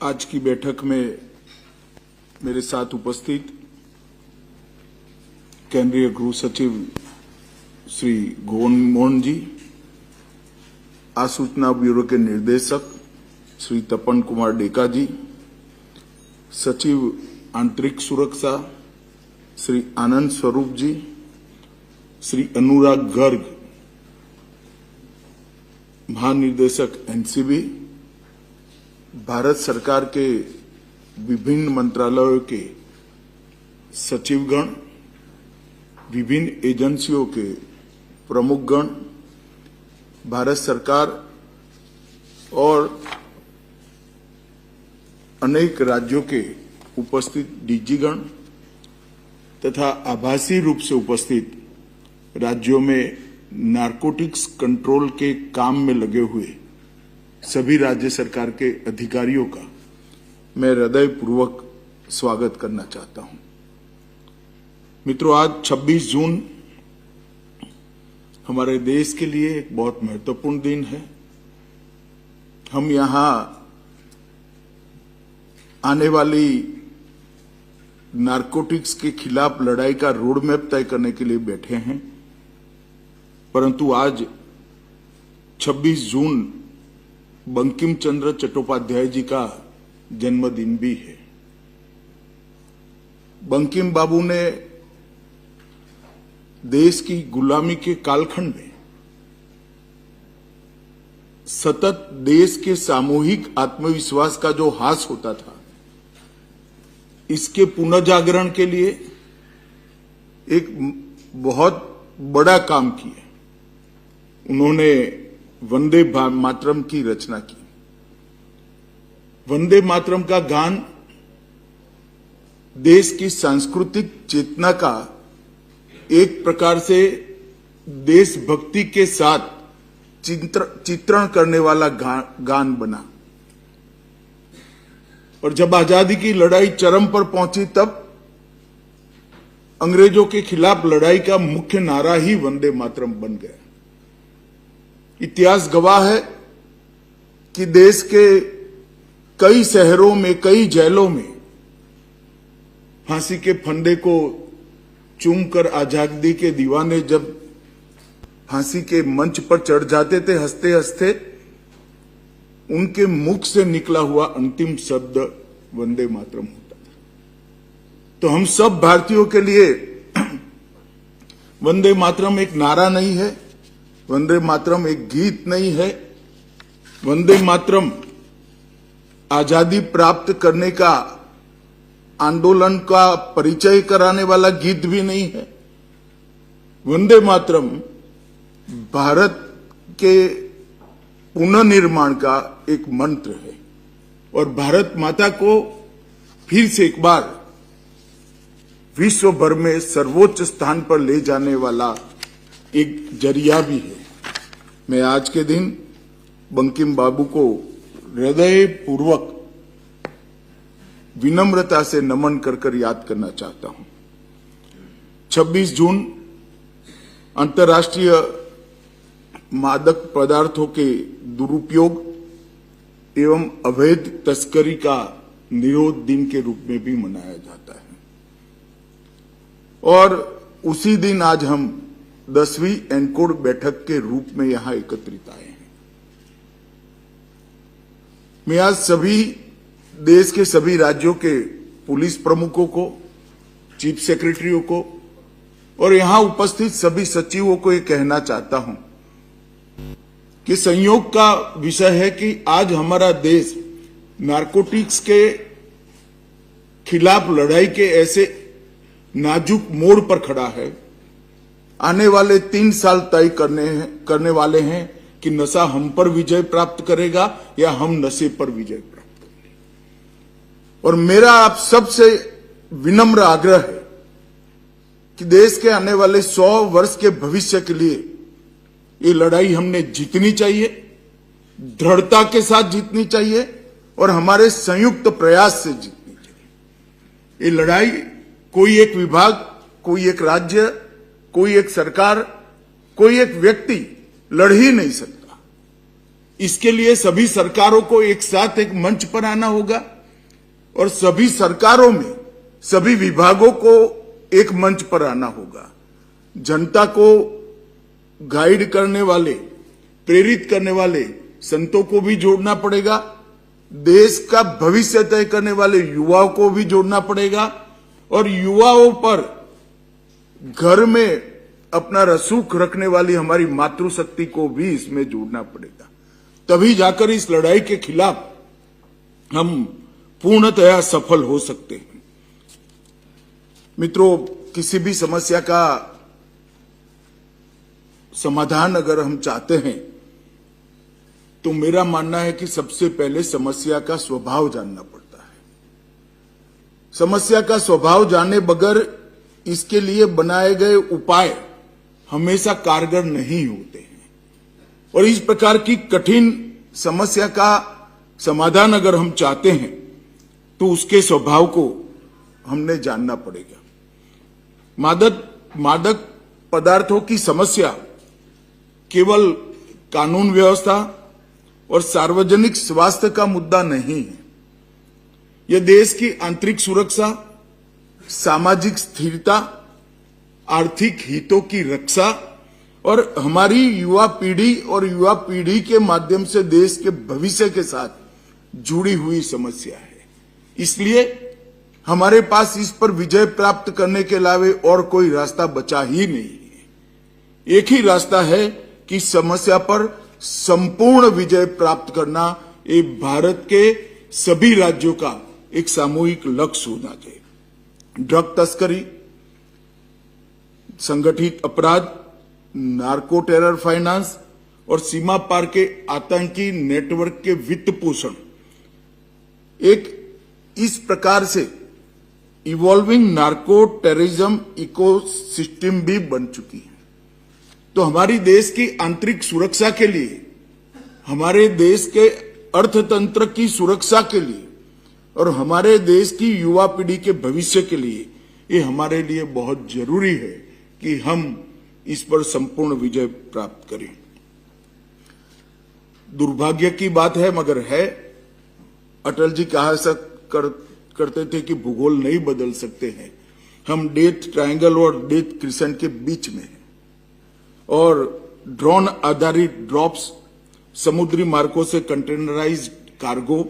आज की बैठक में मेरे साथ उपस्थित केंद्रीय गृह सचिव श्री गोविंद मोहन जी, आसूचना ब्यूरो के निर्देशक श्री तपन कुमार डेका जी, सचिव आंतरिक सुरक्षा श्री आनंद स्वरूप जी, श्री अनुराग गर्ग, महानिदेशक एनसीबी, भारत सरकार के विभिन्न मंत्रालयों के सचिवगण, विभिन्न एजेंसियों के प्रमुखगण, भारत सरकार और अनेक राज्यों के उपस्थित डीजीगण तथा आभासी रूप से उपस्थित राज्यों में नारकोटिक्स कंट्रोल के काम में लगे हुए सभी राज्य सरकार के अधिकारियों का मैं हृदयपूर्वक स्वागत करना चाहता हूं। मित्रों, आज 26 जून हमारे देश के लिए एक बहुत महत्वपूर्ण दिन है। हम यहां आने वाली नारकोटिक्स के खिलाफ लड़ाई का रोड मैप तय करने के लिए बैठे हैं, परंतु आज 26 जून बंकिम चंद्र चट्टोपाध्याय जी का जन्मदिन भी है। बंकिम बाबू ने देश की गुलामी के कालखंड में सतत देश के सामूहिक आत्मविश्वास का जो हास होता था, इसके पुनर्जागरण के लिए एक बहुत बड़ा काम किया। उन्होंने वंदे मातरम की रचना की। वंदे मातरम का गान देश की सांस्कृतिक चेतना का एक प्रकार से देशभक्ति के साथ चित्रण करने वाला गान बना। और जब आजादी की लड़ाई चरम पर पहुंची, तब अंग्रेजों के खिलाफ लड़ाई का मुख्य नारा ही वंदे मातरम बन गया। इतिहास गवाह है कि देश के कई शहरों में, कई जेलों में फांसी के फंदे को चूमकर आजादी के दीवाने जब फांसी के मंच पर चढ़ जाते थे हंसते हंसते, उनके मुख से निकला हुआ अंतिम शब्द वंदे मातरम होता था। तो हम सब भारतीयों के लिए वंदे मातरम एक नारा नहीं है, वंदे मातरम एक गीत नहीं है, वंदे मातरम आजादी प्राप्त करने का आंदोलन का परिचय कराने वाला गीत भी नहीं है। वंदे मातरम भारत के पुनर्निर्माण का एक मंत्र है और भारत माता को फिर से एक बार विश्व भर में सर्वोच्च स्थान पर ले जाने वाला एक जरिया भी है। मैं आज के दिन बंकिम बाबू को हृदयपूर्वक विनम्रता से नमन कर याद करना चाहता हूं। 26 जून अंतर्राष्ट्रीय मादक पदार्थों के दुरुपयोग एवं अवैध तस्करी का निरोध दिन के रूप में भी मनाया जाता है। और उसी दिन आज हम 10वीं एनकोड बैठक के रूप में यहां एकत्रित आए हैं। मैं आज सभी देश के सभी राज्यों के पुलिस प्रमुखों को, चीफ सेक्रेटरियों को और यहां उपस्थित सभी सचिवों को ये कहना चाहता हूं कि संयोग का विषय है कि आज हमारा देश नारकोटिक्स के खिलाफ लड़ाई के ऐसे नाजुक मोड़ पर खड़ा है। आने वाले 3 साल तय करने वाले हैं कि नशा हम पर विजय प्राप्त करेगा या हम नशे पर विजय प्राप्त करेंगे। और मेरा आप सबसे विनम्र आग्रह है कि देश के आने वाले 100 वर्ष के भविष्य के लिए ये लड़ाई हमने जीतनी चाहिए, दृढ़ता के साथ जीतनी चाहिए और हमारे संयुक्त प्रयास से जीतनी चाहिए। ये लड़ाई कोई एक विभाग, कोई एक राज्य, कोई एक सरकार, कोई एक व्यक्ति लड़ ही नहीं सकता। इसके लिए सभी सरकारों को एक साथ एक मंच पर आना होगा और सभी सरकारों में सभी विभागों को एक मंच पर आना होगा। जनता को गाइड करने वाले, प्रेरित करने वाले संतों को भी जोड़ना पड़ेगा, देश का भविष्य तय करने वाले युवाओं को भी जोड़ना पड़ेगा और युवाओं पर घर में अपना रसूख रखने वाली हमारी मातृशक्ति को भी इसमें जोड़ना पड़ेगा। तभी जाकर इस लड़ाई के खिलाफ हम पूर्णतया सफल हो सकते हैं। मित्रों, किसी भी समस्या का समाधान अगर हम चाहते हैं तो मेरा मानना है कि सबसे पहले समस्या का स्वभाव जानना पड़ता है। समस्या का स्वभाव जाने बगैर इसके लिए बनाए गए उपाय हमेशा कारगर नहीं होते हैं और इस प्रकार की कठिन समस्या का समाधान अगर हम चाहते हैं तो उसके स्वभाव को हमने जानना पड़ेगा। मादक पदार्थों की समस्या केवल कानून व्यवस्था और सार्वजनिक स्वास्थ्य का मुद्दा नहीं है। यह देश की आंतरिक सुरक्षा, सामाजिक स्थिरता, आर्थिक हितों की रक्षा और हमारी युवा पीढ़ी के माध्यम से देश के भविष्य के साथ जुड़ी हुई समस्या है। इसलिए हमारे पास इस पर विजय प्राप्त करने के अलावा और कोई रास्ता बचा ही नहीं है। एक ही रास्ता है कि समस्या पर संपूर्ण विजय प्राप्त करना ये भारत के सभी राज्यों का एक सामूहिक लक्ष्य होना चाहिए। ड्रग तस्करी, संगठित अपराध, नार्को टेरर फाइनेंस और सीमा पार के आतंकी नेटवर्क के वित्त पोषण एक इस प्रकार से इवॉल्विंग नार्को टेररिज्म इकोसिस्टम भी बन चुकी है। तो हमारी देश की आंतरिक सुरक्षा के लिए, हमारे देश के अर्थतंत्र की सुरक्षा के लिए और हमारे देश की युवा पीढ़ी के भविष्य के लिए ये हमारे लिए बहुत जरूरी है कि हम इस पर संपूर्ण विजय प्राप्त करें। दुर्भाग्य की बात है मगर है, अटल जी कहा करते थे कि भूगोल नहीं बदल सकते हैं। हम डेथ ट्रायंगल और डेथ क्रिसेंट के बीच में हैं और ड्रोन आधारित ड्रॉप्स, समुद्री मार्गों से containerised cargo,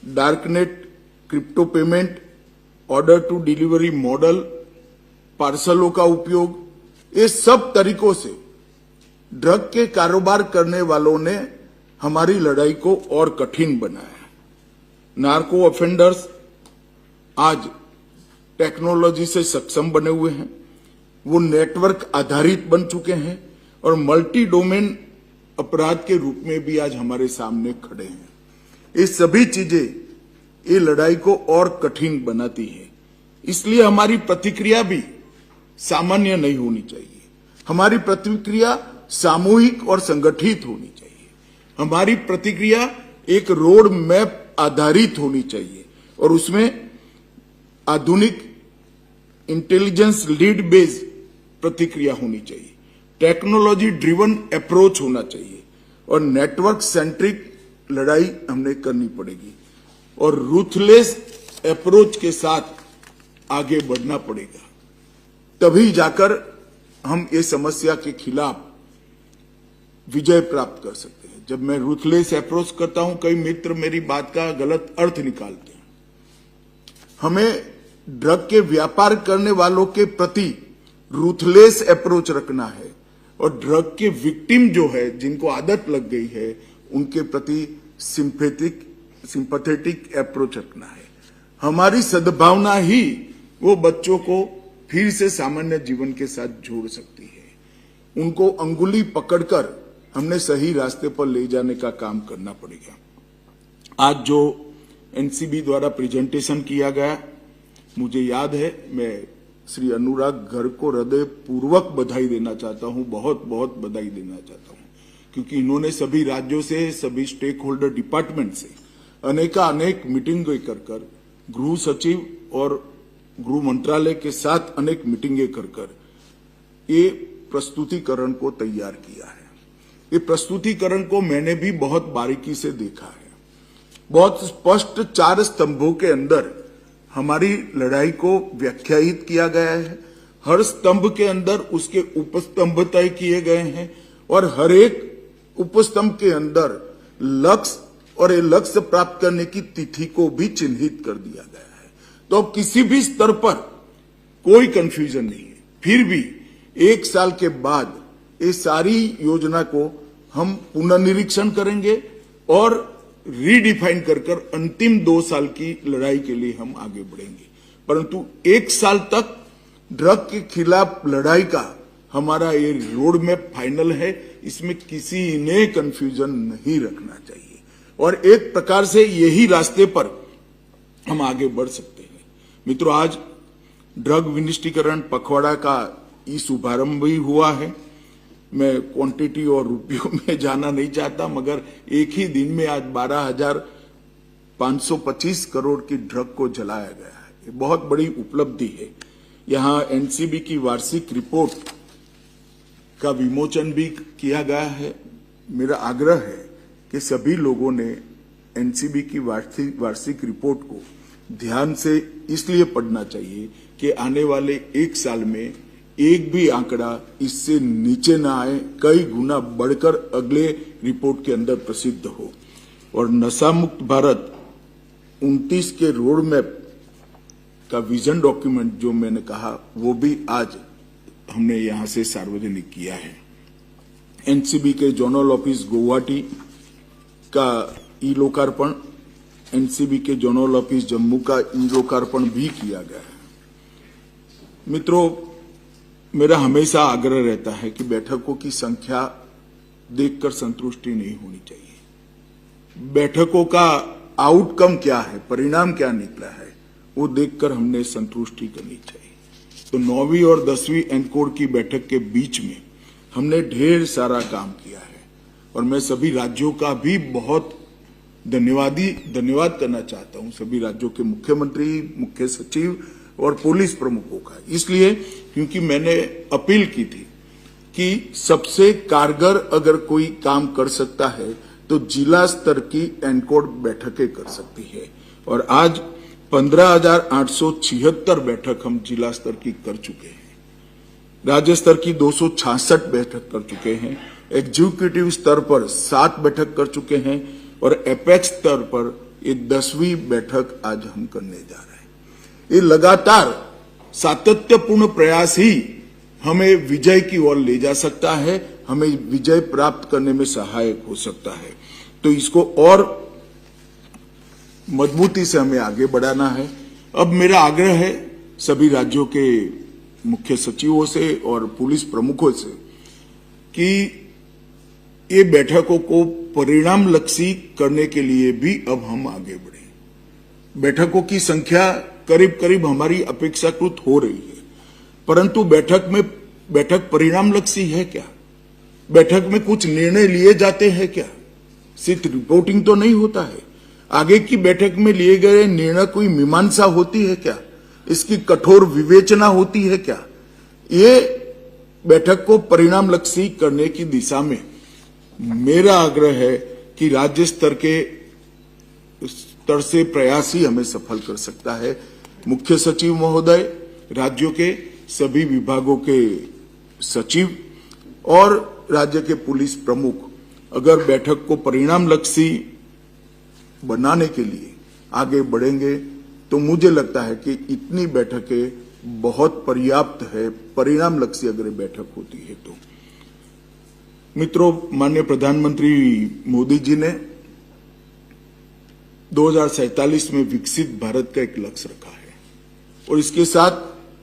darknet, crypto payment, order to delivery model, पार्सलों का उपयोग, ये सब तरीकों से ड्रग के कारोबार करने वालों ने हमारी लड़ाई को और कठिन बनाया। नार्को ऑफेंडर्स आज टेक्नोलॉजी से सक्षम बने हुए हैं, वो नेटवर्क आधारित बन चुके हैं और मल्टी डोमेन अपराध के रूप में भी आज हमारे सामने खड़े हैं। ये सभी चीजें ये लड़ाई को और कठिन बनाती है। इसलिए हमारी प्रतिक्रिया भी सामान्य नहीं होनी चाहिए। हमारी प्रतिक्रिया सामूहिक और संगठित होनी चाहिए। हमारी प्रतिक्रिया एक रोड मैप आधारित होनी चाहिए और उसमें आधुनिक इंटेलिजेंस लीड बेस्ड प्रतिक्रिया होनी चाहिए, टेक्नोलॉजी ड्रिवन अप्रोच होना चाहिए और नेटवर्क सेंट्रिक लड़ाई हमने करनी पड़ेगी और रूथलेस अप्रोच के साथ आगे बढ़ना पड़ेगा। तभी जाकर हम ये समस्या के खिलाफ विजय प्राप्त कर सकते हैं। जब मैं रूथलेस अप्रोच करता हूं, कई मित्र मेरी बात का गलत अर्थ निकालते हैं। हमें ड्रग के व्यापार करने वालों के प्रति रूथलेस अप्रोच रखना है और ड्रग के विक्टिम जो है, जिनको आदत लग गई है, उनके प्रति सिंपैथेटिक अप्रोच रखना है। हमारी सद्भावना ही वो बच्चों को फिर से सामान्य जीवन के साथ जोड़ सकती है। उनको अंगुली पकड़कर हमने सही रास्ते पर ले जाने का काम करना पड़ेगा। आज जो एनसीबी द्वारा प्रेजेंटेशन किया गया, मुझे याद है, मैं श्री अनुराग घर को हृदय पूर्वक बधाई देना चाहता हूं, बहुत बहुत बधाई देना चाहता हूं, क्योंकि इन्होंने सभी राज्यों से, सभी स्टेक होल्डर डिपार्टमेंट से अनेक मीटिंगें कर गृह सचिव और गृह मंत्रालय के साथ अनेक मीटिंगें कर ये प्रस्तुतिकरण को तैयार किया है। ये प्रस्तुतिकरण को मैंने भी बहुत बारीकी से देखा है। बहुत स्पष्ट 4 स्तंभों के अंदर हमारी लड़ाई को व्याख्यायित किया गया है। हर स्तंभ के अंदर उसके उपस्तंभ तय किए गए हैं और हर एक उपस्तंभ के अंदर लक्ष्य और ये लक्ष्य प्राप्त करने की तिथि को भी चिन्हित कर दिया गया है। तो अब किसी भी स्तर पर कोई कंफ्यूजन नहीं है। फिर भी 1 साल के बाद ये सारी योजना को हम पुनर्निरीक्षण करेंगे और रीडिफाइन कर अंतिम 2 साल की लड़ाई के लिए हम आगे बढ़ेंगे। परंतु 1 साल तक ड्रग के खिलाफ लड़ाई का हमारा ये रोड मैप फाइनल है। इसमें किसी ने कंफ्यूजन नहीं रखना चाहिए और एक प्रकार से यही रास्ते पर हम आगे बढ़ सकते हैं। मित्रों, आज ड्रग विनिष्टीकरण पखवाड़ा का ई शुभारंभ भी हुआ है। मैं क्वांटिटी और रुपयों में जाना नहीं चाहता, मगर एक ही दिन में आज 12,525 करोड़ की ड्रग को जलाया गया है। ये बहुत बड़ी उपलब्धि है। यहाँ एनसीबी की वार्षिक रिपोर्ट का विमोचन भी किया गया है। मेरा आग्रह है कि सभी लोगों ने एनसीबी की वार्षिक रिपोर्ट को ध्यान से इसलिए पढ़ना चाहिए कि आने वाले 1 साल में एक भी आंकड़ा इससे नीचे ना आए, कई गुना बढ़कर अगले रिपोर्ट के अंदर प्रसिद्ध हो। और नशा मुक्त भारत 29 के रोड मैप का विजन डॉक्यूमेंट जो मैंने कहा, वो भी आज हमने यहां से सार्वजनिक किया है। एनसीबी के जोनल ऑफिस गुवाहाटी का ई लोकार्पण, एनसीबी के जोनल ऑफिस जम्मू का ई लोकार्पण भी किया गया है। मित्रों, मेरा हमेशा आग्रह रहता है कि बैठकों की संख्या देखकर संतुष्टि नहीं होनी चाहिए। बैठकों का आउटकम क्या है, परिणाम क्या निकला है, वो देखकर हमने संतुष्टि करनी चाहिए। तो 9वीं और 10वीं एनकोड की बैठक के बीच में हमने ढेर सारा काम किया है और मैं सभी राज्यों का भी बहुत धन्यवाद करना चाहता हूं, सभी राज्यों के मुख्यमंत्री, मुख्य सचिव और पुलिस प्रमुखों का। इसलिए क्योंकि मैंने अपील की थी कि सबसे कारगर अगर कोई काम कर सकता है तो जिला स्तर की एनकोड बैठकें कर सकती है। और आज 15,876 बैठक हम जिला स्तर की कर चुके हैं। राज्य स्तर की 266 बैठक कर चुके हैं। एग्जीक्यूटिव स्तर पर 7 बैठक कर चुके हैं और एपेक्स स्तर पर ये 10वीं बैठक आज हम करने जा रहे हैं। ये लगातार सातत्यपूर्ण प्रयास ही हमें विजय की ओर ले जा सकता है, हमें विजय प्राप्त करने में सहायक हो सकता है। तो इसको और मजबूती से हमें आगे बढ़ाना है। अब मेरा आग्रह है सभी राज्यों के मुख्य सचिवों से और पुलिस प्रमुखों से कि ये बैठकों को परिणाम लक्षी करने के लिए भी अब हम आगे बढ़े। बैठकों की संख्या करीब करीब हमारी अपेक्षाकृत हो रही है, परंतु बैठक परिणाम लक्षी है क्या? बैठक में कुछ निर्णय लिए जाते हैं क्या? सिर्फ रिपोर्टिंग तो नहीं होता है। आगे की बैठक में लिए गए निर्णय कोई मीमांसा होती है क्या? इसकी कठोर विवेचना होती है क्या? ये बैठक को परिणाम लक्षी करने की दिशा में मेरा आग्रह है कि राज्य स्तर से प्रयास ही हमें सफल कर सकता है। मुख्य सचिव महोदय, राज्यों के सभी विभागों के सचिव और राज्य के पुलिस प्रमुख अगर बैठक को परिणाम लक्षी बनाने के लिए आगे बढ़ेंगे तो मुझे लगता है कि इतनी बैठकें बहुत पर्याप्त है, परिणाम लक्षी अगर बैठक होती है तो। मित्रों, माननीय प्रधानमंत्री मोदी जी ने 2047 में विकसित भारत का एक लक्ष्य रखा है और इसके साथ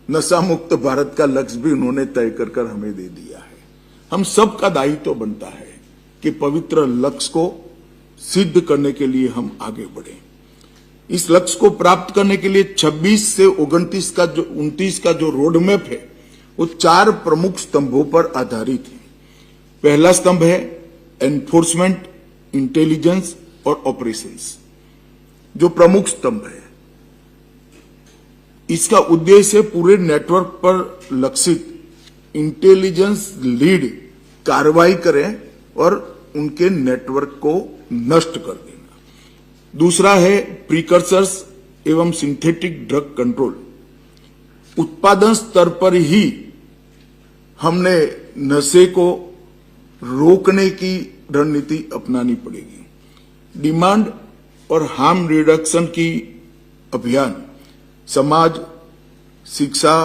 नशा मुक्त भारत का लक्ष्य भी उन्होंने तय कर हमें दे दिया है। हम सब का दायित्व बनता है कि पवित्र लक्ष्य को सिद्ध करने के लिए हम आगे बढ़ें। इस लक्ष्य को प्राप्त करने के लिए 26 से 29 का जो रोड मैप है वो 4 प्रमुख स्तंभों पर आधारित है। पहला स्तंभ है एनफोर्समेंट, इंटेलिजेंस और ऑपरेशंस, जो प्रमुख स्तंभ है। इसका उद्देश्य पूरे नेटवर्क पर लक्षित इंटेलिजेंस लीड कार्रवाई करें और उनके नेटवर्क को नष्ट कर देना। दूसरा है प्रीकर्सर्स एवं सिंथेटिक ड्रग कंट्रोल। उत्पादन स्तर पर ही हमने नशे को रोकने की रणनीति अपनानी पड़ेगी। डिमांड और हार्म रिडक्शन की अभियान समाज, शिक्षा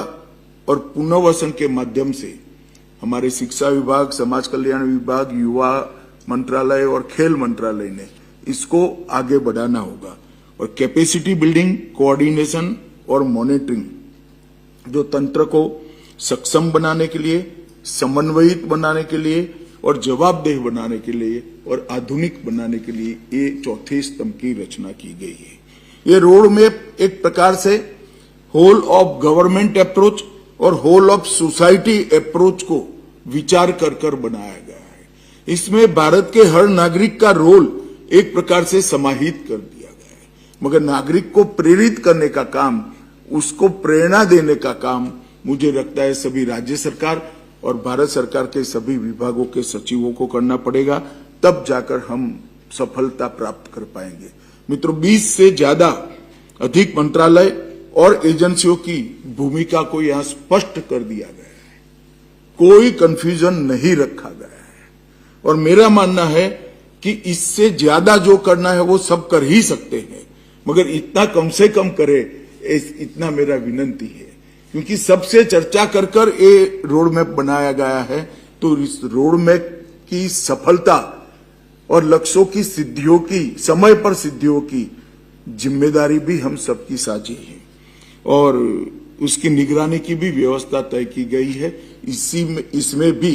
और पुनर्वसन के माध्यम से हमारे शिक्षा विभाग, समाज कल्याण विभाग, युवा मंत्रालय और खेल मंत्रालय ने इसको आगे बढ़ाना होगा। और कैपेसिटी बिल्डिंग, कोऑर्डिनेशन और मॉनिटरिंग जो तंत्र को सक्षम बनाने के लिए, समन्वयित बनाने के लिए और जवाबदेह बनाने के लिए और आधुनिक बनाने के लिए ये चौथे स्तंभ की रचना की गई है। ये रोड मैप एक प्रकार से होल ऑफ गवर्नमेंट अप्रोच और होल ऑफ सोसाइटी अप्रोच को विचार कर बनाया गया है। इसमें भारत के हर नागरिक का रोल एक प्रकार से समाहित कर दिया गया है, मगर नागरिक को प्रेरित करने का काम, उसको प्रेरणा देने का काम मुझे लगता है सभी राज्य सरकार और भारत सरकार के सभी विभागों के सचिवों को करना पड़ेगा, तब जाकर हम सफलता प्राप्त कर पाएंगे। मित्रों, 20 से ज्यादा अधिक मंत्रालय और एजेंसियों की भूमिका को यहां स्पष्ट कर दिया गया है, कोई कंफ्यूजन नहीं रखा गया है। और मेरा मानना है कि इससे ज्यादा जो करना है वो सब कर ही सकते हैं, मगर इतना कम से कम करे, इतना मेरा विनंती है। क्योंकि सबसे चर्चा कर ये रोड मैप बनाया गया है, तो इस रोड मैप की सफलता और लक्ष्यों की सिद्धियों की, समय पर सिद्धियों की जिम्मेदारी भी हम सबकी साझी है और उसकी निगरानी की भी व्यवस्था तय की गई है। इसमें भी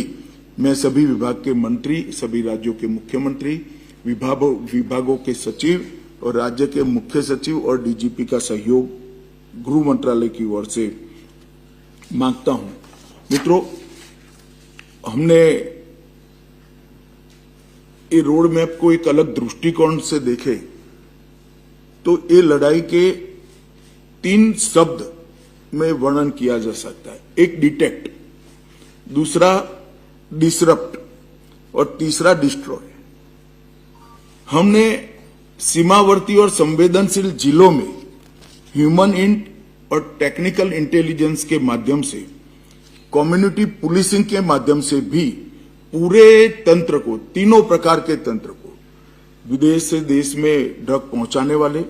मैं सभी विभाग के मंत्री, सभी राज्यों के मुख्यमंत्री, विभागों के सचिव और राज्य के मुख्य सचिव और डीजीपी का सहयोग गृह मंत्रालय की ओर से मांगता हूं। मित्रों, हमने ये रोड मैप को एक अलग दृष्टिकोण से देखे तो ये लड़ाई के 3 शब्द में वर्णन किया जा सकता है। एक डिटेक्ट, दूसरा डिसरप्ट और तीसरा डिस्ट्रॉय। हमने सीमावर्ती और संवेदनशील जिलों में ह्यूमन इंट और टेक्निकल इंटेलिजेंस के माध्यम से, कम्युनिटी पुलिसिंग के माध्यम से भी पूरे तंत्र को, तीनों प्रकार के तंत्र को, विदेश से देश में ड्रग पहुंचाने वाले,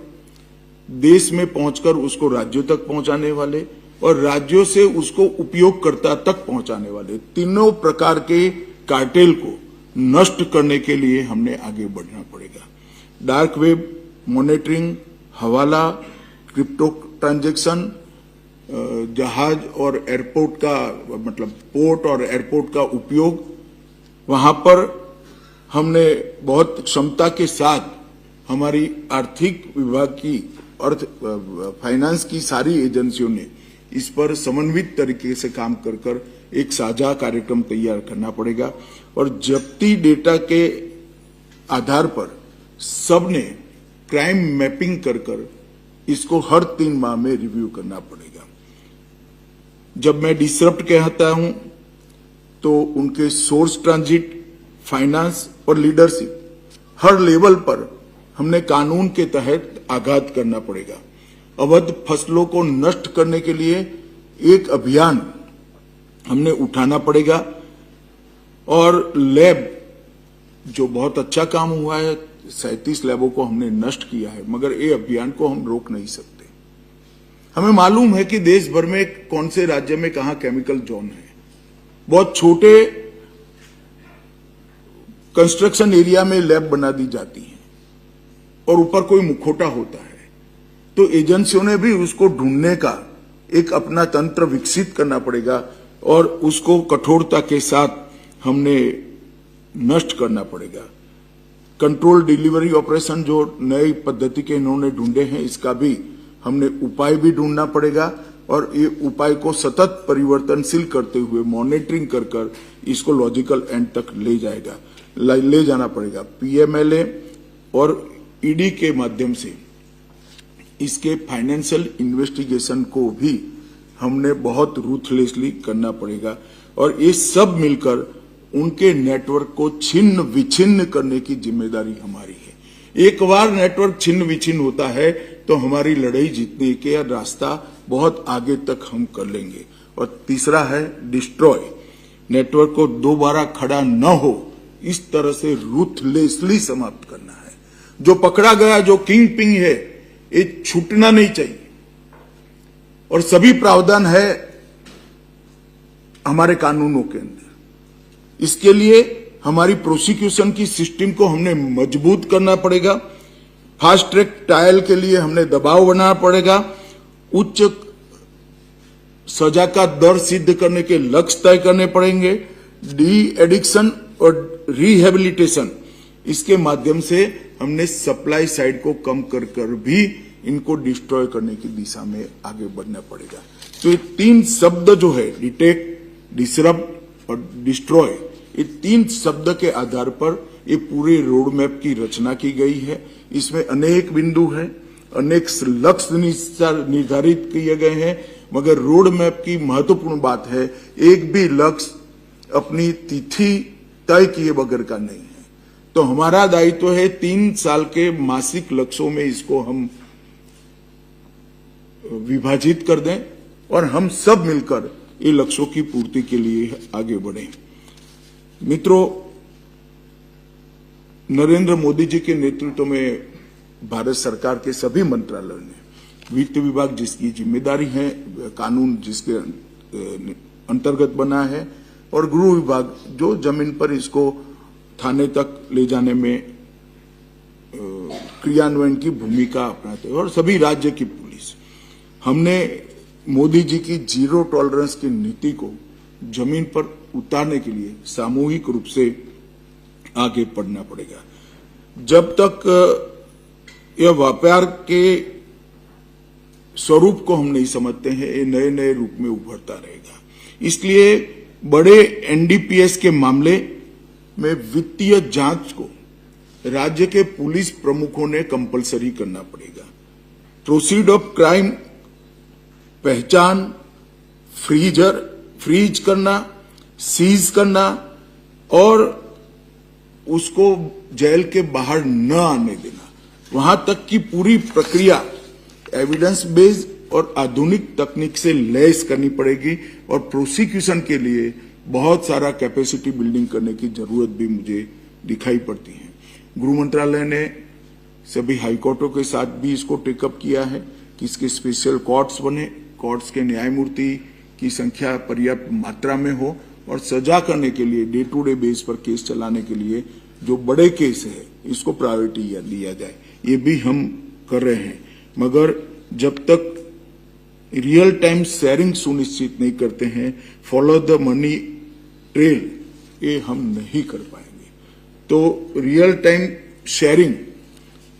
देश में पहुंचकर उसको राज्यों तक पहुंचाने वाले और राज्यों से उसको उपयोगकर्ता तक पहुंचाने वाले, तीनों प्रकार के कार्टेल को नष्ट करने के लिए हमने आगे बढ़ना पड़ेगा। डार्क वेब मॉनिटरिंग, हवाला, क्रिप्टो ट्रांजैक्शन, जहाज और एयरपोर्ट का, मतलब पोर्ट और एयरपोर्ट का उपयोग, वहां पर हमने बहुत क्षमता के साथ हमारी आर्थिक विभाग की, अर्थ फाइनेंस की सारी एजेंसियों ने इस पर समन्वित तरीके से काम कर एक साझा कार्यक्रम तैयार करना पड़ेगा। और जब्ती डेटा के आधार पर सबने क्राइम मैपिंग कर इसको हर 3 माह में रिव्यू करना पड़ेगा। जब मैं डिसरप्ट कहता हूं तो उनके सोर्स, ट्रांजिट, फाइनेंस और लीडरशिप हर लेवल पर हमने कानून के तहत आघात करना पड़ेगा। अवैध फसलों को नष्ट करने के लिए एक अभियान हमने उठाना पड़ेगा और लैब, जो बहुत अच्छा काम हुआ है, 37 लैबों को हमने नष्ट किया है, मगर ये अभियान को हम रोक नहीं सकते। हमें मालूम है कि देश भर में कौन से राज्य में कहां केमिकल जोन है। बहुत छोटे कंस्ट्रक्शन एरिया में लैब बना दी जाती है और ऊपर कोई मुखौटा होता है, तो एजेंसियों ने भी उसको ढूंढने का एक अपना तंत्र विकसित करना पड़ेगा और उसको कठोरता के साथ हमने नष्ट करना पड़ेगा। कंट्रोल डिलीवरी ऑपरेशन जो नई पद्धति के इन्होंने ढूंढे हैं, इसका भी हमने उपाय भी ढूंढना पड़ेगा और ये उपाय को सतत परिवर्तनशील करते हुए मॉनिटरिंग कर इसको लॉजिकल एंड तक ले जाना पड़ेगा। पीएमएलए और ईडी के माध्यम से इसके फाइनेंशियल इन्वेस्टिगेशन को भी हमने बहुत रूथलेसली करना पड़ेगा और ये सब मिलकर उनके नेटवर्क को छिन्न विछिन्न करने की जिम्मेदारी हमारी है। एक बार नेटवर्क छिन्न विछिन्न होता है तो हमारी लड़ाई जीतने के रास्ता बहुत आगे तक हम कर लेंगे। और तीसरा है डिस्ट्रॉय, नेटवर्क को दोबारा खड़ा न हो इस तरह से रूथलेसली समाप्त करना है। जो पकड़ा गया, जो किंग पिंग है, ये छूटना नहीं चाहिए। और सभी प्रावधान है हमारे कानूनों के अंदर। इसके लिए हमारी प्रोसिक्यूशन की सिस्टम को हमने मजबूत करना पड़ेगा। फास्ट ट्रैक ट्रायल के लिए हमने दबाव बनाना पड़ेगा। उच्च सजा का दर सिद्ध करने के लक्ष्य तय करने पड़ेंगे। डी एडिक्शन और रिहेबिलिटेशन, इसके माध्यम से हमने सप्लाई साइड को कम कर कर भी इनको डिस्ट्रॉय करने की दिशा में आगे बढ़ना पड़ेगा। तो ये तीन शब्द जो है, डिटेक्ट, डिसरप्ट और डिस्ट्रॉय, ये तीन शब्द के आधार पर ये पूरे रोड मैप की रचना की गई है। इसमें अनेक बिंदु हैं, अनेक लक्ष्य निर्धारित किए गए हैं, मगर रोड मैप की महत्वपूर्ण बात है, एक भी लक्ष्य अपनी तिथि तय किए बगैर का नहीं है। तो हमारा दायित्व है 3 साल के मासिक लक्ष्यों में इसको हम विभाजित कर दें और हम सब मिलकर ये लक्ष्यों की पूर्ति के लिए आगे बढ़ें। मित्रों, नरेंद्र मोदी जी के नेतृत्व में भारत सरकार के सभी मंत्रालयों ने, वित्त विभाग जिसकी जिम्मेदारी है, कानून जिसके अंतर्गत बना है, और गृह विभाग जो जमीन पर इसको थाने तक ले जाने में क्रियान्वयन की भूमिका अपनाते हैं, और सभी राज्य की पुलिस, हमने मोदी जी की जीरो टॉलरेंस की नीति को जमीन पर उतारने के लिए सामूहिक रूप से आगे बढ़ना पड़ेगा। जब तक यह व्यापार के स्वरूप को हम नहीं समझते हैं, ये नए नए रूप में उभरता रहेगा। इसलिए बड़े एनडीपीएस के मामले में वित्तीय जांच को राज्य के पुलिस प्रमुखों ने कंपलसरी करना पड़ेगा। प्रोसीड ऑफ क्राइम पहचान, फ्रीज करना, सीज करना और उसको जेल के बाहर न आने देना, वहां तक की पूरी प्रक्रिया एविडेंस बेस्ड और आधुनिक तकनीक से लैस करनी पड़ेगी। और प्रोसिक्यूशन के लिए बहुत सारा कैपेसिटी बिल्डिंग करने की जरूरत भी मुझे दिखाई पड़ती है। गृह मंत्रालय ने सभी हाईकोर्टों के साथ भी इसको टेकअप किया है कि इसके स्पेशल कोर्ट्स बने, कोर्ट्स के न्यायमूर्ति की संख्या पर्याप्त मात्रा में हो, और सजा करने के लिए डे टू डे बेस पर केस चलाने के लिए जो बड़े केस है इसको प्रायोरिटी दिया जाए। ये भी हम कर रहे हैं, मगर जब तक रियल टाइम शेयरिंग सुनिश्चित नहीं करते हैं, फॉलो द मनी ट्रेल, ये हम नहीं कर पाएंगे। तो रियल टाइम शेयरिंग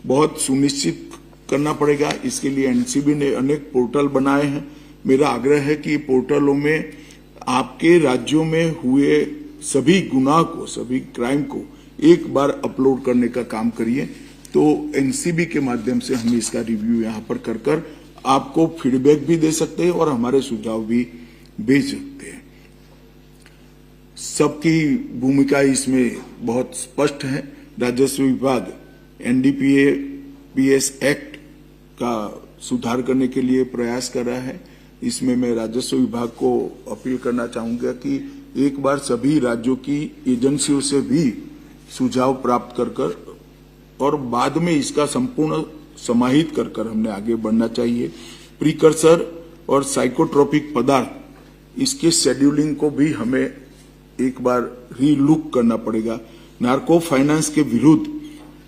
बहुत सुनिश्चित करना पड़ेगा। इसके लिए एनसीबी ने अनेक पोर्टल बनाए हैं। मेरा आग्रह है कि पोर्टलों में आपके राज्यों में हुए सभी गुनाह को, सभी क्राइम को एक बार अपलोड करने का काम करिए। तो एनसीबी के माध्यम से हम इसका रिव्यू यहां पर कर आपको फीडबैक भी दे सकते हैं और हमारे सुझाव भी भेज सकते हैं। सबकी भूमिका इसमें बहुत स्पष्ट है। राजस्व विभाग एनडीपीएस एक्ट का सुधार करने के लिए प्रयास कर रहा है। इसमें मैं राजस्व विभाग को अपील करना चाहूंगा कि एक बार सभी राज्यों की एजेंसियों से भी सुझाव प्राप्त कर और बाद में इसका संपूर्ण समाहित कर हमने आगे बढ़ना चाहिए। प्रीकर्सर और साइकोट्रोपिक पदार्थ, इसके शेड्यूलिंग को भी हमें एक बार रीलुक करना पड़ेगा। नार्को फाइनेंस के विरुद्ध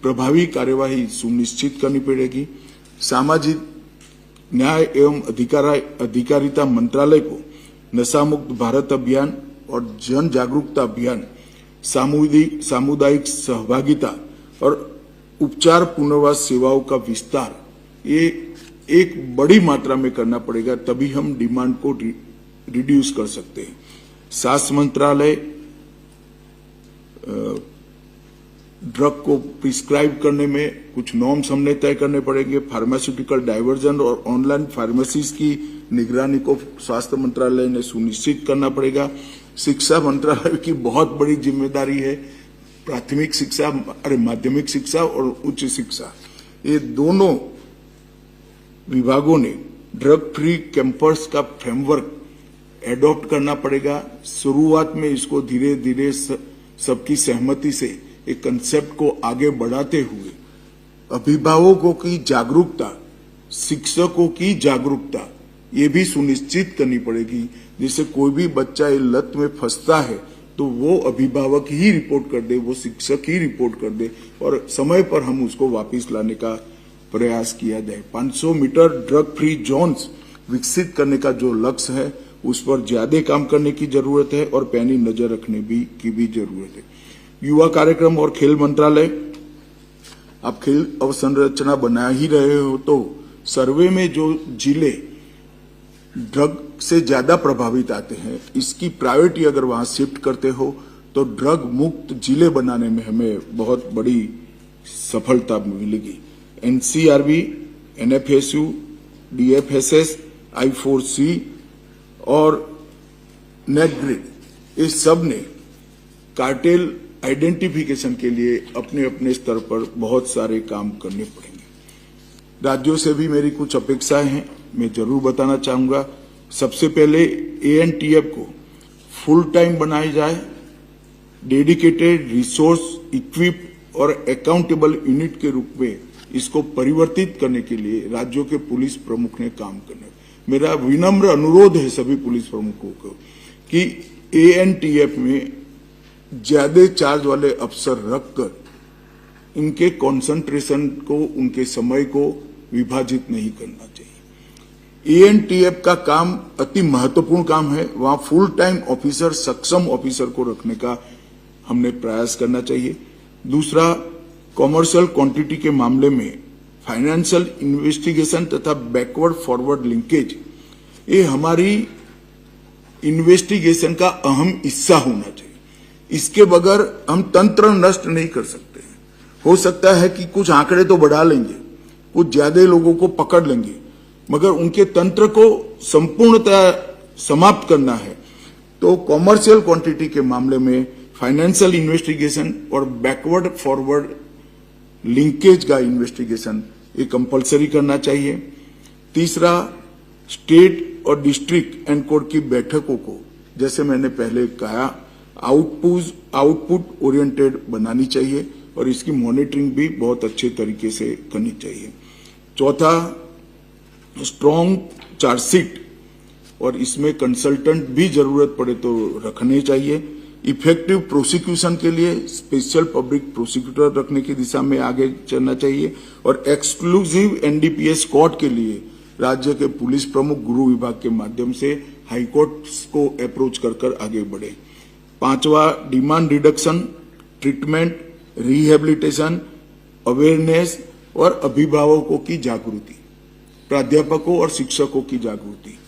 प्रभावी कार्यवाही सुनिश्चित करनी पड़ेगी। सामाजिक न्याय एवं अधिकारिता मंत्रालय को नशा मुक्त भारत अभियान और जन जागरूकता अभियान, सामुदायिक सहभागिता और उपचार पुनर्वास सेवाओं का विस्तार, ये एक बड़ी मात्रा में करना पड़ेगा, तभी हम डिमांड को रिड्यूस कर सकते हैं। स्वास्थ्य मंत्रालय ड्रग को प्रिस्क्राइब करने में कुछ नॉर्म्स हमने तय करने पड़ेंगे। फार्मास्यूटिकल डाइवर्जन और ऑनलाइन फार्मेसीज की निगरानी को स्वास्थ्य मंत्रालय ने सुनिश्चित करना पड़ेगा। शिक्षा मंत्रालय की बहुत बड़ी जिम्मेदारी है। प्राथमिक शिक्षा, माध्यमिक शिक्षा और उच्च शिक्षा, ये दोनों विभागों ने ड्रग फ्री कैंपस का फ्रेमवर्क एडॉप्ट करना पड़ेगा। शुरुआत में इसको धीरे धीरे सबकी सहमति से एक कंसेप्ट को आगे बढ़ाते हुए अभिभावकों की जागरूकता, शिक्षकों की जागरूकता ये भी सुनिश्चित करनी पड़ेगी। जिससे कोई भी बच्चा ये लत में फंसता है तो वो अभिभावक ही रिपोर्ट कर दे, वो शिक्षक ही रिपोर्ट कर दे और समय पर हम उसको वापस लाने का प्रयास किया जाए। 500 मीटर ड्रग फ्री जोन्स विकसित करने का जो लक्ष्य है उस पर ज्यादा काम करने की जरूरत है और पैनी नजर रखने की भी जरूरत है। युवा कार्यक्रम और खेल मंत्रालय, आप खेल अवसंरचना बना ही रहे हो तो सर्वे में जो जिले ड्रग से ज्यादा प्रभावित आते हैं इसकी प्रायोरिटी अगर वहां शिफ्ट करते हो तो ड्रग मुक्त जिले बनाने में हमें बहुत बड़ी सफलता मिलेगी। एनसीआरबी, एनएफएसयू, डीएफएसएस, I4C और नेटग्रिड इस सब ने कार्टेल आइडेंटिफिकेशन के लिए अपने अपने स्तर पर बहुत सारे काम करने पड़ेंगे। राज्यों से भी मेरी कुछ अपेक्षाएं हैं, मैं जरूर बताना चाहूंगा। सबसे पहले ANTF को फुल टाइम बनाई जाए, डेडिकेटेड रिसोर्स इक्विप और अकाउंटेबल यूनिट के रूप में इसको परिवर्तित करने के लिए राज्यों के पुलिस प्रमुख ने काम करना। मेरा विनम्र अनुरोध है सभी पुलिस प्रमुखों को कि ANTF में ज्यादा चार्ज वाले अफसर रखकर इनके कंसंट्रेशन को, उनके समय को विभाजित नहीं करना चाहिए। ANTF का काम अति महत्वपूर्ण काम है, वहां फुल टाइम ऑफिसर, सक्षम ऑफिसर को रखने का हमने प्रयास करना चाहिए। दूसरा, कॉमर्शियल क्वांटिटी के मामले में फाइनेंशियल इन्वेस्टिगेशन तथा बैकवर्ड फॉरवर्ड लिंकेज ये हमारी इन्वेस्टिगेशन का अहम हिस्सा होना चाहिए। इसके बगैर हम तंत्र नष्ट नहीं कर सकते। हो सकता है कि कुछ आंकड़े तो बढ़ा लेंगे, कुछ ज्यादा लोगों को पकड़ लेंगे, मगर उनके तंत्र को संपूर्णतः समाप्त करना है तो कॉमर्शियल क्वांटिटी के मामले में फाइनेंशियल इन्वेस्टिगेशन और बैकवर्ड फॉरवर्ड लिंकेज का इन्वेस्टिगेशन ये कंपलसरी करना चाहिए। तीसरा, स्टेट और डिस्ट्रिक्ट एनकोड की बैठकों को, जैसे मैंने पहले कहा, आउटपुट ओरिएंटेड बनानी चाहिए और इसकी मॉनिटरिंग भी बहुत अच्छे तरीके से करनी चाहिए। चौथा, स्ट्रॉन्ग चार्जशीट और इसमें कंसल्टेंट भी जरूरत पड़े तो रखने चाहिए। इफेक्टिव प्रोसिक्यूशन के लिए स्पेशल पब्लिक प्रोसिक्यूटर रखने की दिशा में आगे चलना चाहिए और एक्सक्लूसिव NDPS कोर्ट के लिए राज्य के पुलिस प्रमुख गृह विभाग के माध्यम से हाईकोर्ट को अप्रोच कर आगे बढ़े। पांचवा, demand reduction, treatment, rehabilitation, awareness और अभिभावकों की जागृति, प्राध्यापकों और शिक्षकों की जागृति।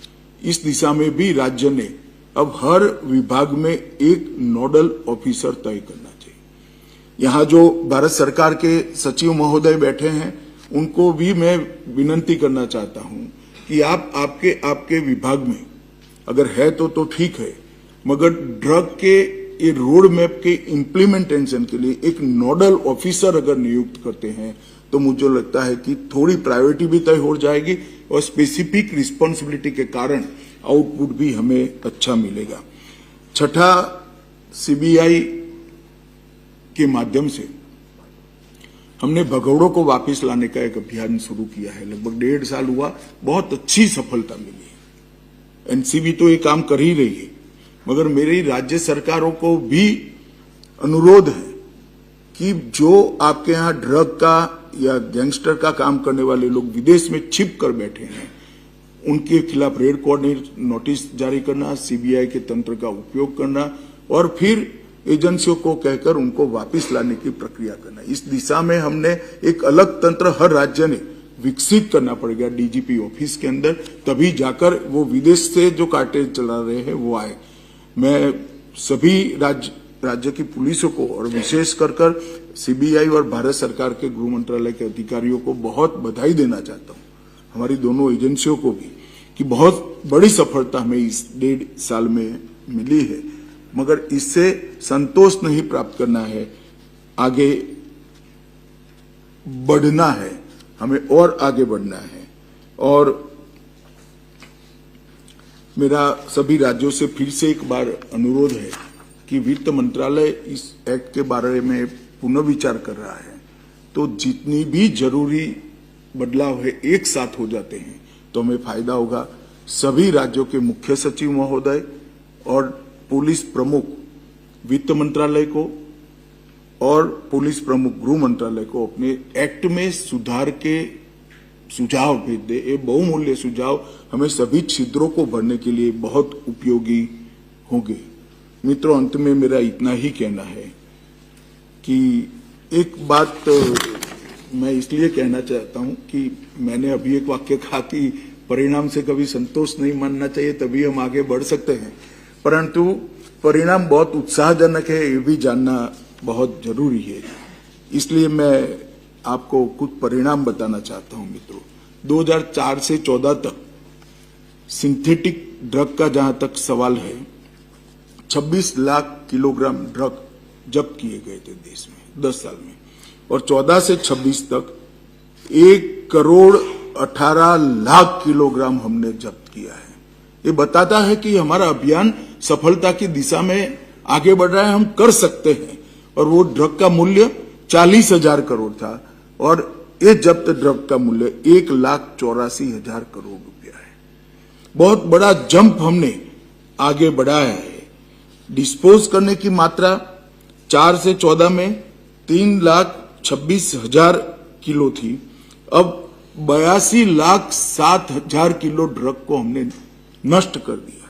इस दिशा में भी राज्य ने अब हर विभाग में एक नोडल ऑफिसर तय करना चाहिए। यहाँ जो भारत सरकार के सचिव महोदय बैठे हैं उनको भी मैं विनती करना चाहता हूं कि आप आपके विभाग में अगर है तो ठीक है, मगर ड्रग के ये रोड मैप के इम्प्लीमेंटेशन के लिए एक नोडल ऑफिसर अगर नियुक्त करते हैं तो मुझे लगता है कि थोड़ी प्रायोरिटी भी तय हो जाएगी और स्पेसिफिक रिस्पॉन्सिबिलिटी के कारण आउटपुट भी हमें अच्छा मिलेगा। छठा, CBI के माध्यम से हमने भगौड़ों को वापस लाने का एक अभियान शुरू किया है। लगभग 1.5 साल हुआ, बहुत अच्छी सफलता मिली है। NCB तो ये काम कर ही रही है, मगर मेरी राज्य सरकारों को भी अनुरोध है कि जो आपके यहाँ ड्रग का या गैंगस्टर का काम करने वाले लोग विदेश में छिप कर बैठे हैं उनके खिलाफ रेड कोऑर्डिनेट नोटिस जारी करना, CBI के तंत्र का उपयोग करना और फिर एजेंसियों को कहकर उनको वापस लाने की प्रक्रिया करना। इस दिशा में हमने एक अलग तंत्र हर राज्य ने विकसित करना पड़ेगा DGP ऑफिस के अंदर, तभी जाकर वो विदेश से जो कार्टेल चला रहे हैं वो आए। मैं सभी राज्य की पुलिसों को और विशेष कर सीबीआई और भारत सरकार के गृह मंत्रालय के अधिकारियों को बहुत बधाई देना चाहता हूं, हमारी दोनों एजेंसियों को भी, कि बहुत बड़ी सफलता हमें इस 1.5 साल में मिली है। मगर इससे संतोष नहीं प्राप्त करना है, आगे बढ़ना है, हमें और आगे बढ़ना है। और मेरा सभी राज्यों से फिर से एक बार अनुरोध है कि वित्त मंत्रालय इस एक्ट के बारे में पुनर्विचार कर रहा है, तो जितनी भी जरूरी बदलाव है एक साथ हो जाते हैं तो हमें फायदा होगा। सभी राज्यों के मुख्य सचिव महोदय और पुलिस प्रमुख वित्त मंत्रालय को और पुलिस प्रमुख गृह मंत्रालय को अपने एक्ट में सुधार के सुझाव भेज दे। ये बहुमूल्य सुझाव हमें सभी छिद्रों को भरने के लिए बहुत उपयोगी होंगे। मित्रों, अंत में मेरा इतना ही कहना है कि एक बात तो मैं इसलिए कहना चाहता हूं कि मैंने अभी एक वाक्य कहा कि परिणाम से कभी संतोष नहीं मानना चाहिए, तभी हम आगे बढ़ सकते हैं, परंतु परिणाम बहुत उत्साहजनक है, ये भी जानना बहुत जरूरी है। इसलिए मैं आपको कुछ परिणाम बताना चाहता हूं। मित्रों, 2004 से 14 तक सिंथेटिक ड्रग का जहां तक सवाल है, 26 लाख किलोग्राम ड्रग जब्त किए गए थे देश में 10 साल में, और 14 से 26 तक 1,18,00,000 किलोग्राम हमने जब्त किया है। ये बताता है कि हमारा अभियान सफलता की दिशा में आगे बढ़ रहा है, हम कर सकते हैं। और वो ड्रग का मूल्य 40,000 करोड़ था और ये जब्त ड्रग का मूल्य 1,84,000 करोड़ रुपया है। बहुत बड़ा जंप हमने आगे बढ़ाया है। डिस्पोज करने की मात्रा 4 से 14 में 3,26,000 किलो थी, अब 82,07,000 किलो ड्रग को हमने नष्ट कर दिया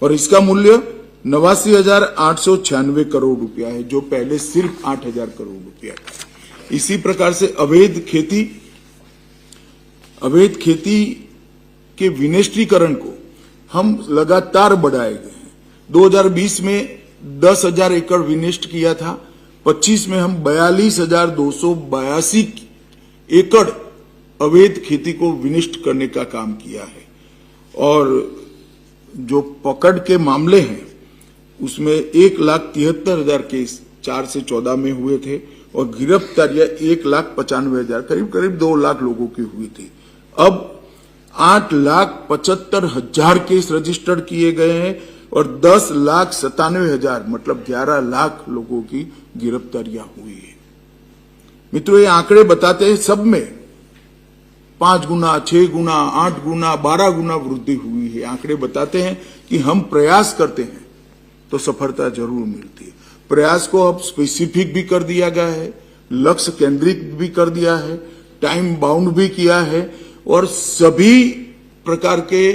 और इसका मूल्य 89,896 करोड़ रुपया है, जो पहले सिर्फ 8,000 करोड़ रुपया था। इसी प्रकार से अवैध खेती के विनिष्टीकरण को हम लगातार बढ़ाए गए हैं। 2020 में 10,000 एकड़ विनिष्ट किया था, 25 में हम 42,282 एकड़ अवैध खेती को विनिष्ट करने का काम किया है। और जो पकड़ के मामले हैं उसमें 1,73,000 केस 4 से 14 में हुए थे और गिरफ्तारियां 1,95,000 करीब 2 लाख लोगों की हुई थी। अब 8,75,000 केस रजिस्टर्ड किए गए हैं और 10,97,000 मतलब 11 लाख लोगों की गिरफ्तारियां हुई है। मित्रों, ये आंकड़े बताते हैं सब में 5 गुना, 6 गुना, 8 गुना, 12 गुना वृद्धि हुई है। आंकड़े बताते हैं कि हम प्रयास करते हैं तो सफलता जरूर मिलती है। प्रयास को अब स्पेसिफिक भी कर दिया गया है, लक्ष्य केंद्रित भी कर दिया है, टाइम बाउंड भी किया है और सभी प्रकार के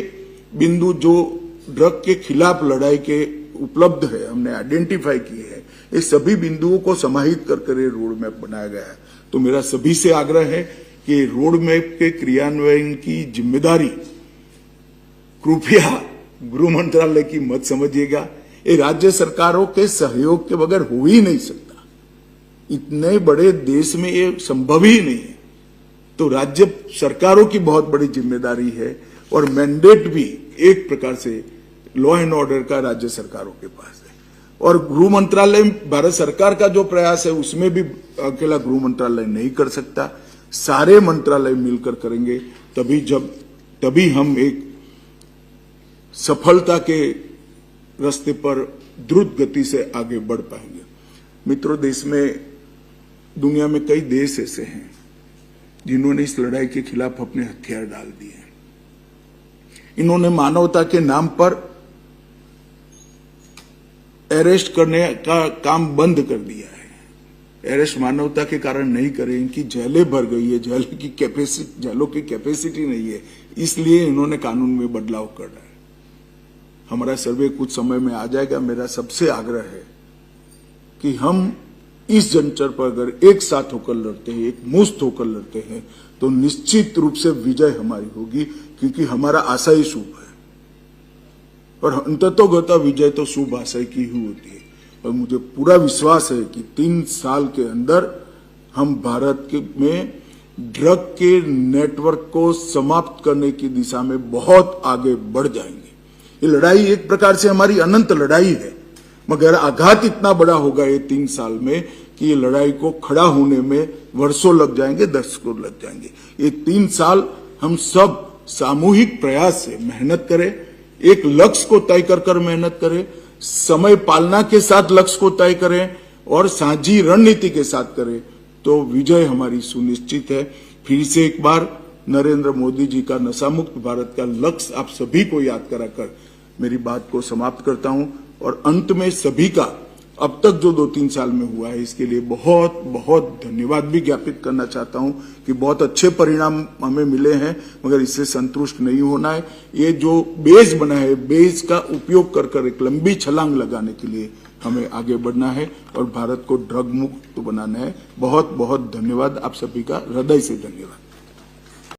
बिंदु जो ड्रग के खिलाफ लड़ाई के उपलब्ध है हमने आइडेंटिफाई किए हैं, ये सभी बिंदुओं को समाहित कर ये रोड मैप बनाया गया है। तो मेरा सभी से आग्रह है कि रोड मैप के क्रियान्वयन की जिम्मेदारी कृपया गृह मंत्रालय की मत समझिएगा, ये राज्य सरकारों के सहयोग के बगैर हो ही नहीं सकता। इतने बड़े देश में ये संभव ही नहीं है। तो राज्य सरकारों की बहुत बड़ी जिम्मेदारी है और मैंडेट भी एक प्रकार से लॉ एंड ऑर्डर का राज्य सरकारों के पास है। और गृह मंत्रालय भारत सरकार का जो प्रयास है उसमें भी अकेला गृह मंत्रालय नहीं कर सकता, सारे मंत्रालय मिलकर करेंगे, तभी हम एक सफलता के रास्ते पर द्रुत गति से आगे बढ़ पाएंगे। मित्रों, दुनिया में कई देश ऐसे हैं जिन्होंने इस लड़ाई के खिलाफ अपने हथियार डाल दिए। इन्होंने मानवता के नाम पर अरेस्ट करने का काम बंद कर दिया है। अरेस्ट मानवता के कारण नहीं करे, इनकी जेलें भर गई है, जेलों की कैपेसिटी नहीं है, इसलिए इन्होंने कानून में बदलाव कर रहा है। हमारा सर्वे कुछ समय में आ जाएगा। मेरा सबसे आग्रह है कि हम इस जंतर पर अगर एक साथ होकर लड़ते हैं, एक मुश्त होकर लड़ते हैं, तो निश्चित रूप से विजय हमारी होगी, क्योंकि हमारा आशय शुभ है और अंततोगता विजय तो शुभ आशय की ही होती है। और मुझे पूरा विश्वास है कि 3 साल के अंदर हम भारत में ड्रग के नेटवर्क को समाप्त करने की दिशा में बहुत आगे बढ़ जाएंगे। ये लड़ाई एक प्रकार से हमारी अनंत लड़ाई है, मगर आघात इतना बड़ा होगा ये 3 साल में कि ये लड़ाई को खड़ा होने में वर्षों लग जाएंगे, दशकों लग जाएंगे। ये 3 साल हम सब सामूहिक प्रयास से मेहनत करें, एक लक्ष्य को तय कर मेहनत करें, समय पालना के साथ लक्ष्य को तय करें और साझी रणनीति के साथ करें, तो विजय हमारी सुनिश्चित है। फिर से एक बार नरेंद्र मोदी जी का नशा मुक्त भारत का लक्ष्य आप सभी को याद कराकर मेरी बात को समाप्त करता हूं और अंत में सभी का अब तक जो 2-3 साल में हुआ है इसके लिए बहुत बहुत धन्यवाद भी ज्ञापित करना चाहता हूं कि बहुत अच्छे परिणाम हमें मिले हैं, मगर इससे संतुष्ट नहीं होना है। ये जो बेस बना है, बेस का उपयोग कर एक लंबी छलांग लगाने के लिए हमें आगे बढ़ना है और भारत को ड्रग मुक्त बनाना है। बहुत बहुत धन्यवाद, आप सभी का हृदय से धन्यवाद।